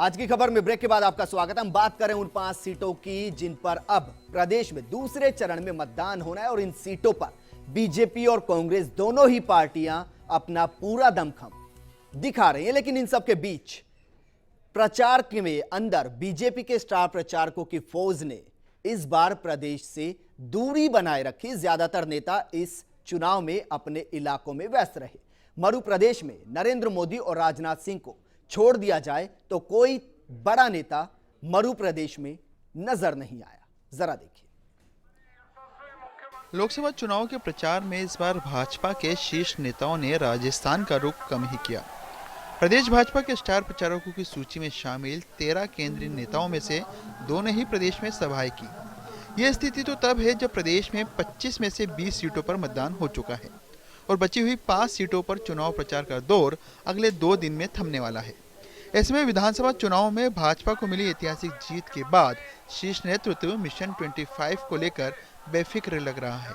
आज की खबर में ब्रेक के बाद आपका स्वागत है। हम बात करें उन 5 सीटों की जिन पर अब प्रदेश में दूसरे चरण में मतदान होना है और इन सीटों पर बीजेपी और कांग्रेस दोनों ही पार्टियां अपना पूरा दमखम दिखा रही हैं। लेकिन इन सब के बीच प्रचार के अंदर बीजेपी के स्टार प्रचारकों की फौज ने इस बार प्रदेश से दूरी बनाए रखी। ज्यादातर नेता इस चुनाव में अपने इलाकों में व्यस्त रहे। मध्य प्रदेश में नरेंद्र मोदी और राजनाथ सिंह को छोड़ दिया जाए तो कोई बड़ा नेता मध्य प्रदेश में नजर नहीं आया। जरा देखिए। लोकसभा चुनाव के प्रचार में इस बार भाजपा के शीर्ष नेताओं ने राजस्थान का रुख कम ही किया। प्रदेश भाजपा के स्टार प्रचारकों की सूची में शामिल 13 केंद्रीय नेताओं में से 2 ने ही प्रदेश में सभाएं की। यह स्थिति तो तब है जब प्रदेश में 25 में से 20 सीटों पर मतदान हो चुका है और बची हुई 5 सीटों पर चुनाव प्रचार का दौर अगले 2 दिन में थमने वाला है। ऐसे में विधानसभा चुनाव में भाजपा को मिली ऐतिहासिक जीत के बाद शीर्ष नेतृत्व मिशन 25 को लेकर बेफिक्र लग रहा है।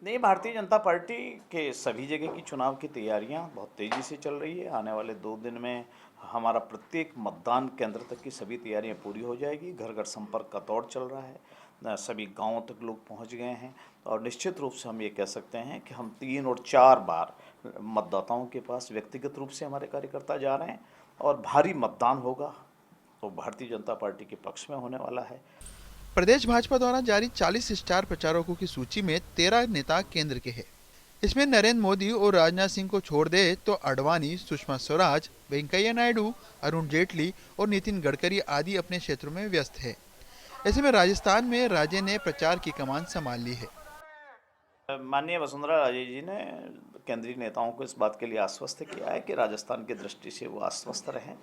नहीं, भारतीय जनता पार्टी के सभी जगह की चुनाव की तैयारियां बहुत तेजी से चल रही है। आने वाले 2 दिन में हमारा प्रत्येक मतदान केंद्र तक की सभी तैयारियां पूरी हो जाएगी। घर घर संपर्क का दौर चल रहा है, सभी गांवों तक लोग पहुंच गए हैं और निश्चित रूप से हम ये कह सकते हैं कि हम 3 और 4 बार मतदाताओं के पास व्यक्तिगत रूप से हमारे कार्यकर्ता जा रहे हैं और भारी मतदान होगा तो भारतीय जनता पार्टी के पक्ष में होने वाला है। प्रदेश भाजपा द्वारा जारी 40 स्टार प्रचारकों की सूची में 13 नेता केंद्र के हैं। इसमें नरेंद्र मोदी और राजनाथ सिंह को छोड़ दे तो अडवाणी, सुषमा स्वराज, वेंकैया नायडू, अरुण जेटली और नितिन गडकरी आदि अपने क्षेत्रों में व्यस्त है। ऐसे में राजस्थान में राजे ने प्रचार की कमान संभाल ली है। माननीय वसुंधरा राजे जी ने केंद्रीय नेताओं को इस बात के लिए आश्वस्त किया है कि राजस्थान की दृष्टि से वो आश्वस्त रहें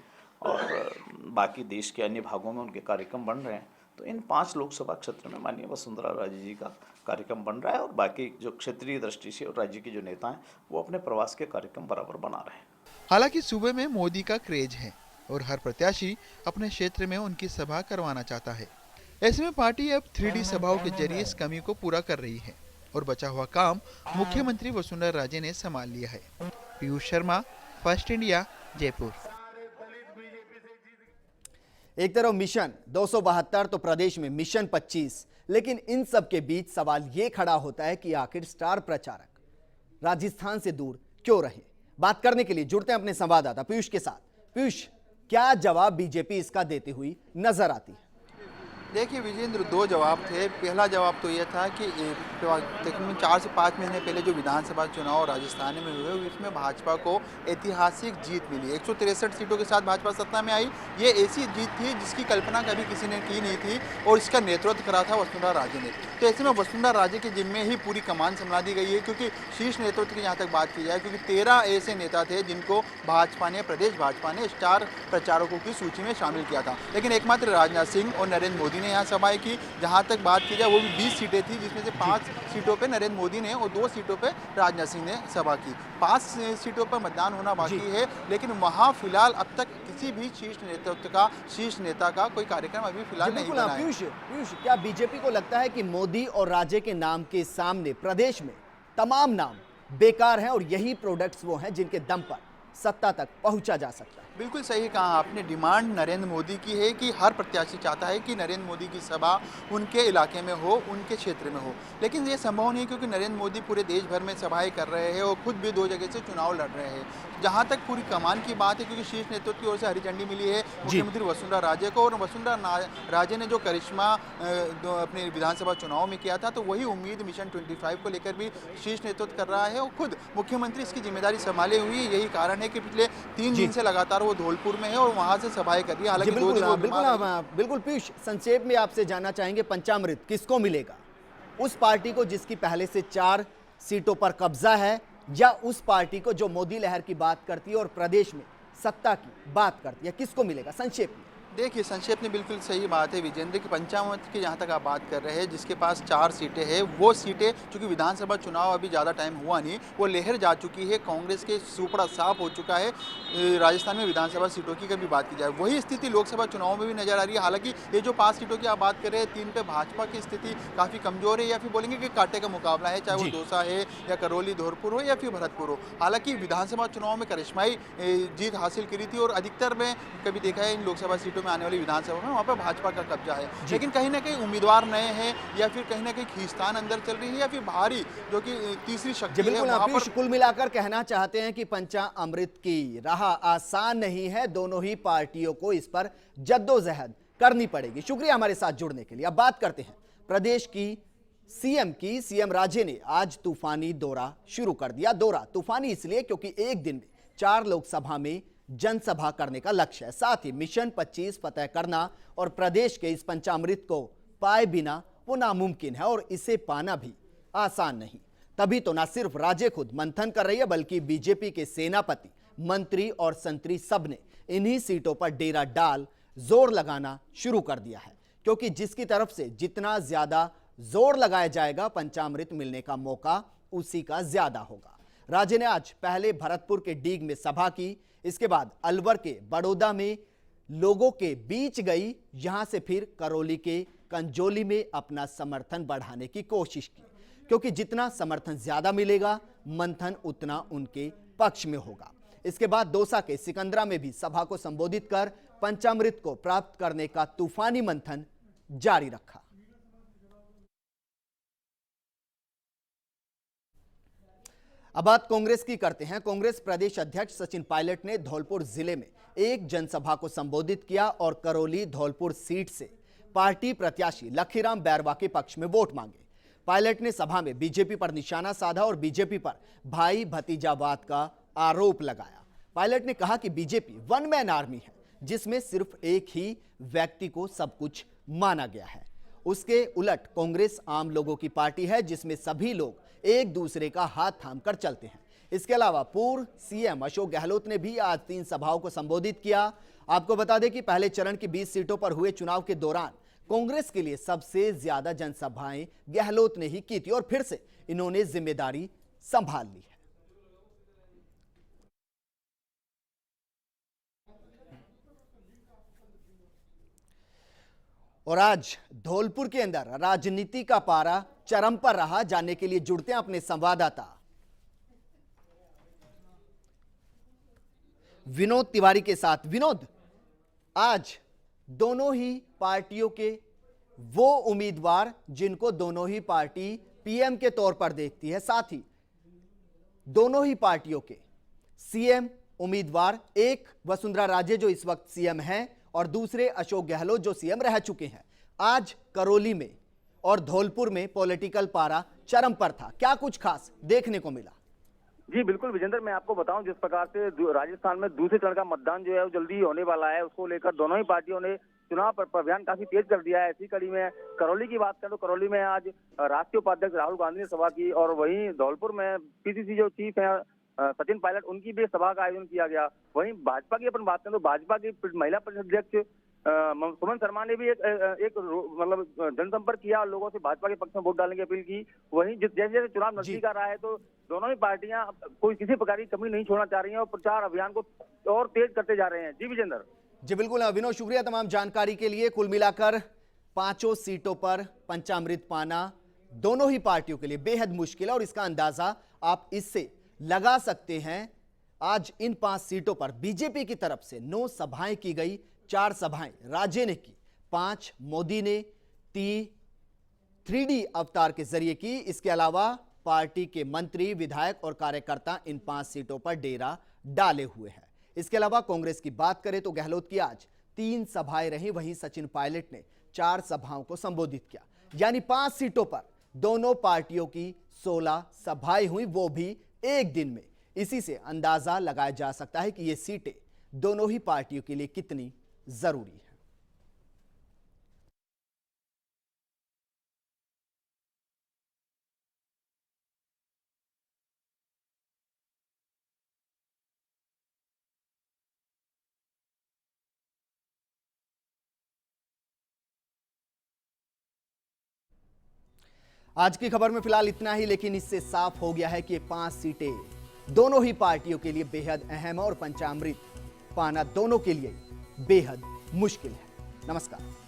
और बाकी देश के अन्य भागों में उनके कार्यक्रम बन रहे हैं। तो इन 5 लोकसभा क्षेत्र में माननीय वसुंधरा राजे जी का कार्यक्रम बन रहा है और बाकी जो क्षेत्रीय दृष्टि से और राज्य के जो नेता हैं वो अपने प्रवास के कार्यक्रम बराबर बना रहे हैं। हालांकि सूबे में मोदी का क्रेज है और हर प्रत्याशी अपने क्षेत्र में उनकी सभा करवाना चाहता है। ऐसे में पार्टी अब 3D सभाओं के जरिए इस कमी को पूरा कर रही है और बचा हुआ काम मुख्यमंत्री वसुंधरा राजे ने संभाल लिया है। Piyush Sharma, first India, Jaipur. एक तरफ मिशन 272 तो प्रदेश में मिशन 25, लेकिन इन सब के बीच सवाल यह खड़ा होता है कि आखिर स्टार प्रचारक राजस्थान से दूर क्यों रहे। बात करने के लिए जुड़ते हैं अपने संवाददाता पीयूष के साथ। पीयूष, क्या जवाब बीजेपी इसका देती हुई नजर आती है? देखिए विजेंद्र, 2 जवाब थे। पहला जवाब तो यह था कि तकरीबन 4 से 5 महीने पहले जो विधानसभा चुनाव राजस्थान में हुए उसमें भाजपा को ऐतिहासिक जीत मिली। 163 सीटों के साथ भाजपा सत्ता में आई। ये ऐसी जीत थी जिसकी कल्पना कभी किसी ने की नहीं थी और इसका नेतृत्व करा था वसुंधरा राजे ने। तो ऐसे में वसुंधरा राजे के जिम्मे ही पूरी कमान संभाल दी गई है। क्योंकि शीर्ष नेतृत्व की यहाँ तक बात की जाए, क्योंकि 13 ऐसे नेता थे जिनको भाजपा ने, प्रदेश भाजपा ने स्टार प्रचारकों की सूची में शामिल किया था। लेकिन एकमात्र राजनाथ सिंह और नरेंद्र मोदी ने यहाँ सभाएं की। जहाँ तक बात की जाए वो भी 20 सीटें थी, जिसमें से 5 सीटों पे नरेंद्र मोदी ने और 2 सीटों पे राजनाथ सिंह ने सभा की। 5 सीटों पर मतदान होना बाकी है, लेकिन वहाँ फिलहाल अब तक किसी भी शीर्ष नेतृत्व का, शीर्ष नेता का कोई कार्यक्रम अभी फिलहाल नहीं बना है। पीयूष, क्या बीजेपी को लगता है कि मोदी और राजे के नाम के सामने प्रदेश में तमाम नाम बेकार हैं और यही प्रोडक्ट्स वो हैं जिनके दम पर सत्ता तक पहुंचा जा सकता है? बिल्कुल सही कहा आपने। डिमांड नरेंद्र मोदी की है कि हर प्रत्याशी चाहता है कि नरेंद्र मोदी की सभा उनके इलाके में हो, उनके क्षेत्र में हो। लेकिन ये संभव नहीं, क्योंकि नरेंद्र मोदी पूरे देश भर में सभाएं कर रहे हैं और खुद भी 2 जगह से चुनाव लड़ रहे हैं। जहाँ तक पूरी कमान की बात है, क्योंकि शीर्ष नेतृत्व की ओर से हरी झंडी मिली है मुख्यमंत्री वसुंधरा राजे को, और वसुंधरा राजे ने जो करिश्मा अपने विधानसभा चुनाव में किया था, तो वही उम्मीद मिशन 25 को लेकर भी शीर्ष नेतृत्व कर रहा है और खुद मुख्यमंत्री इसकी जिम्मेदारी संभाले हुई। यही कारण है कि पिछले 3 दिन से लगातार वो धौलपुर में है और वहां से सभाएं कर रही है। हालांकि बिल्कुल पीयूष, संक्षेप में आपसे जानना चाहेंगे, पंचामृत किसको मिलेगा? उस पार्टी को जिसकी पहले से 4 सीटों पर कब्जा है, या उस पार्टी को जो मोदी लहर की बात करती है और प्रदेश में सत्ता की बात करती है? किसको मिलेगा संक्षेप में? देखिए, संक्षेप में बिल्कुल सही बात है विजेंद्र की। पंचामृत की जहाँ तक आप बात कर रहे हैं, जिसके पास 4 सीटें हैं, वो सीटें चूँकि विधानसभा चुनाव अभी ज़्यादा टाइम हुआ नहीं, वो लहर जा चुकी है, कांग्रेस के सुपड़ा साफ हो चुका है राजस्थान में विधानसभा सीटों की कभी बात की जाए। वही स्थिति लोकसभा चुनाव में भी नजर आ रही है। हालांकि ये जो 5 सीटों की आप बात कर रहे हैं, 3 पे भाजपा की स्थिति काफ़ी कमजोर है, या फिर बोलेंगे कि कांटे का मुकाबला है, चाहे वो दौसा है या करौली, धौलपुर हो या फिर भरतपुर हो। हालांकि विधानसभा चुनाव में करिश्माई जीत हासिल करी थी और अधिकतर में कभी देखा है इन लोकसभा सीटों में आने वाली विधानसभा में वहाँ पर भाजपा का कब्जा है। लेकिन कहीं ना कहीं उम्मीदवार नए हैं या फिर कहीं ना कहीं खींचतान अंदर चल रही है या फिर बाहरी जो कि तीसरी शक्ति है बिल्कुल वहाँ पीयूष, पर। कुल मिलाकर कहना चाहते हैं कि पंचामृत की राह आसान नहीं है, दोनों ही पार्टियों को इस पर जद्दोजहद करनी पड़ेगी। शुक्रिया हमारे साथ जुड़ने के लिए। अब बात करते हैं प्रदेश की सीएम राजे ने आज तूफानी दौरा शुरू कर दिया। दौरा तूफानी इसलिए क्योंकि एक दिन में 4 लोकसभा में जनसभा करने का लक्ष्य है। साथ ही मिशन 25 फतह करना और प्रदेश के इस पंचामृत को पाए बिना वो नामुमकिन है और इसे पाना भी आसान नहीं। तभी तो ना सिर्फ राजे खुद मंथन कर रही है बल्कि बीजेपी के सेनापति, मंत्री और संतरी सब ने इन्हीं सीटों पर डेरा डाल जोर लगाना शुरू कर दिया है, क्योंकि जिसकी तरफ से जितना ज्यादा जोर लगाया जाएगा पंचामृत मिलने का मौका उसी का ज्यादा होगा। राजे ने आज पहले भरतपुर के डीग में सभा की, इसके बाद अलवर के बड़ौदा में लोगों के बीच गई, यहां से फिर करौली के कंजोली में अपना समर्थन बढ़ाने की कोशिश की, क्योंकि जितना समर्थन ज्यादा मिलेगा मंथन उतना उनके पक्ष में होगा। इसके बाद दौसा के सिकंदरा में भी सभा को संबोधित कर पंचामृत को प्राप्त करने का तूफानी मंथन जारी रखा। अब बात कांग्रेस की करते हैं। कांग्रेस प्रदेश अध्यक्ष सचिन पायलट ने धौलपुर जिले में एक जनसभा को संबोधित किया और करौली धौलपुर सीट से पार्टी प्रत्याशी लखीराम बैरवा के पक्ष में वोट मांगे। पायलट ने सभा में बीजेपी पर निशाना साधा और बीजेपी पर भाई भतीजावाद का आरोप लगाया। पायलट ने कहा कि बीजेपी वन मैन आर्मी है जिसमें सिर्फ एक ही व्यक्ति को सब कुछ माना गया है। उसके उलट कांग्रेस आम लोगों की पार्टी है जिसमें सभी लोग एक दूसरे का हाथ थामकर चलते हैं। इसके अलावा पूर्व सीएम अशोक गहलोत ने भी आज 3 सभाओं को संबोधित किया। आपको बता दें कि पहले चरण की 20 सीटों पर हुए चुनाव के दौरान कांग्रेस के लिए सबसे ज्यादा जनसभाएं गहलोत ने ही की थी और फिर से इन्होंने जिम्मेदारी संभाल ली है। और आज धौलपुर के अंदर राजनीति का पारा चरम पर रहा। जानने के लिए जुड़ते हैं अपने संवाददाता विनोद तिवारी के साथ। विनोद, आज दोनों ही पार्टियों के वो उम्मीदवार जिनको दोनों ही पार्टी पीएम के तौर पर देखती है, साथ ही दोनों ही पार्टियों के सीएम उम्मीदवार, एक वसुंधरा राजे जो इस वक्त सीएम हैं और दूसरे अशोक गहलोत जो सीएम रह चुके हैं, आज करौली में और धौलपुर में पॉलिटिकल पारा चरम पर था। क्या कुछ खास देखने को मिला? जी बिल्कुल विजेंद्र, मैं आपको बताऊं जिस प्रकार से राजस्थान में दूसरे चरण का मतदान जो है वो जल्दी होने वाला है, उसको लेकर दोनों ही पार्टियों ने चुनाव पर अभियान काफी तेज कर दिया है। इसी कड़ी में करौली की बात करें तो करौली में आज राष्ट्रीय उपाध्यक्ष राहुल गांधी ने सभा की और वहीं धौलपुर में पीसीसी जो चीफ है सचिन पायलट, उनकी भी सभा का आयोजन किया गया। वहीं भाजपा की अपन बात करें तो भाजपा की महिला प्रदेश अध्यक्ष सुमन शर्मा ने भी एक मतलब जनसंपर्क किया और लोगों से भाजपा के पक्ष में वोट डालने की अपील की। वहीं जैसे जैसे चुनाव नजदीक आ रहा है तो दोनों ही पार्टियां कोई किसी प्रकार की कमी नहीं छोड़ना चाह रही हैं और प्रचार अभियान को और तेज करते जा रहे हैं। जी विजेंद्र। जी बिल्कुल विनोद, शुक्रिया तमाम जानकारी के लिए। कुल मिलाकर 5 सीटों पर पंचामृत पाना दोनों ही पार्टियों के लिए बेहद मुश्किल है और इसका अंदाजा आप इससे लगा सकते हैं। आज इन 5 सीटों पर बीजेपी की तरफ से 9 सभाएं की गई, 4 सभाएं राजे ने की, 5 मोदी ने 3D अवतार के जरिए की। इसके अलावा पार्टी के मंत्री, विधायक और कार्यकर्ता इन 5 सीटों पर डेरा डाले हुए हैं। इसके अलावा कांग्रेस की बात करें तो गहलोत की आज 3 सभाएं रही, वहीं सचिन पायलट ने 4 सभाओं को संबोधित किया। यानी 5 सीटों पर दोनों पार्टियों की 16 सभाएं हुई, वो भी एक दिन में। इसी से अंदाजा लगाया जा सकता है कि ये सीटें दोनों ही पार्टियों के लिए कितनी जरूरी है। आज की खबर में फिलहाल इतना ही, लेकिन इससे साफ हो गया है कि 5 सीटें दोनों ही पार्टियों के लिए बेहद अहम है और पंचामृत पाना दोनों के लिए बेहद मुश्किल है। नमस्कार।